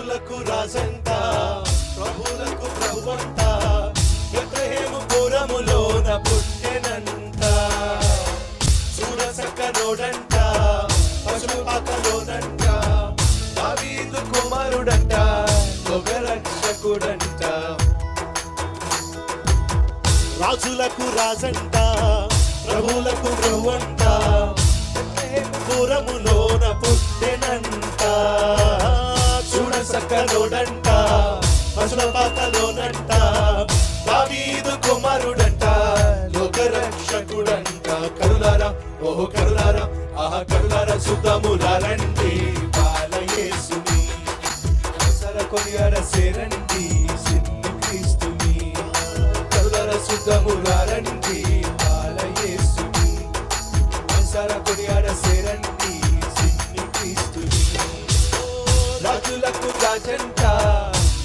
రాజులకు రాజంట ప్రభువులకు ప్రభువంట బెత్లెహేము పురములోన పుట్టెనంట చూడసక్కనోడంట పశుపాకలోనంట దావీదు కుమారుడంట లోకరక్షకుడంట రాజులకు రాజంట ప్రభువులకు ప్రభువంట బెత్లెహేము పురములోన పుట్టెనంట చూడసక్కనోడంట పశుపాకలోనంట దావీదు కుమారుడంట లోకరక్షకుడంట కరులారా ఓహో కరులారా ఆహా కరులారా సుతములారండి బాలయేసుని సర కొనియాడ సేరండి సిన్ని క్రీస్తుని కరులారా సుతములారండి బాలయేసుని సర కొనియాడ సేరండి సిన్ని క్రీస్తుని రాజులకు రాజంట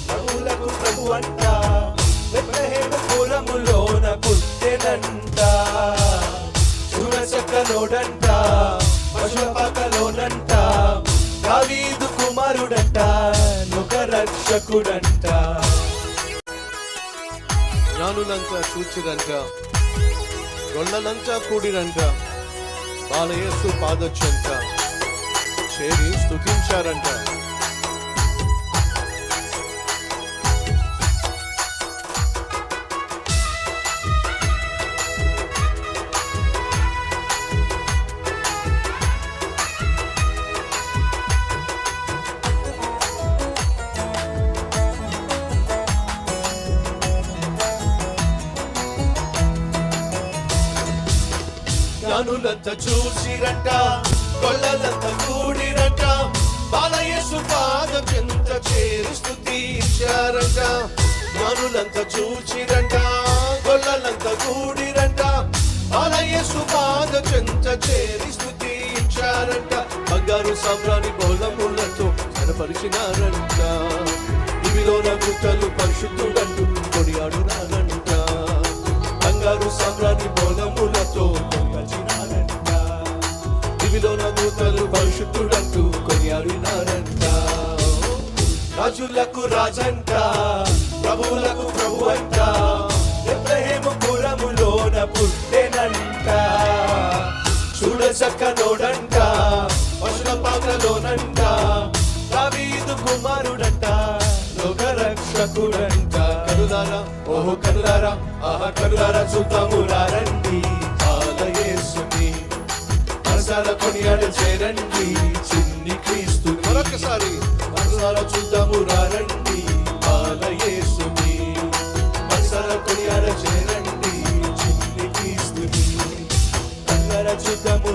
ప్రభువులకు ప్రభువంట బెత్లెహేము పురములోన పుట్టెనంట చూడసక్కనోడంట పశుపాకలోనంట దావీదు కుమారుడంట లోకరక్షకుడంట జ్ఞానులంతా చూచిరంట గొల్లలంతా కూడిరంట బాలయేసు పాదొచ్చంట చేరి స్తుతించారంట జ్ఞానులంతా చూసిరంట గొల్లలంతా కూడిరంట బాలయేసు పాదం చెంత చేరి స్తుతించారంట జ్ఞానులంతా చూసిరంట గొల్లలంతా కూడిరంట బాలయేసు పాదం చెంత చేరి స్తుతించారంట బంగారు సామ్రాణి బోలములతో కనపరిచినారంట ఇవిలోన గుట్టలు పరిశుద్ధుడంటూ కొనియాడునారంట బంగారు సామ్రాణి బోలములతో దివిలోన దూతలు పరిశుద్ధుడంటూ కొనియాడినారంట రాజులకు రాజంట ప్రభువులకు ప్రభువంట బెత్లెహేము పురములోన పుట్టెనంట చూడసక్కనోడంట పశుపాకలోనంట దావీదు కుమారుడంట లోకరక్షకుడంట కరులారా ఓహో కరులారా ఆహా కరులారా చూద్దాములారండి బాలయేసుని మనసారా కొనియాడ చేరండి చిన్ని క్రీస్తు మరొకసారి మనసారా చూద్దాములారండి బాలయేసుని మనసారా కొనియాడ చేరండి చిన్ని క్రీస్తుని మనసారా చూద్దాము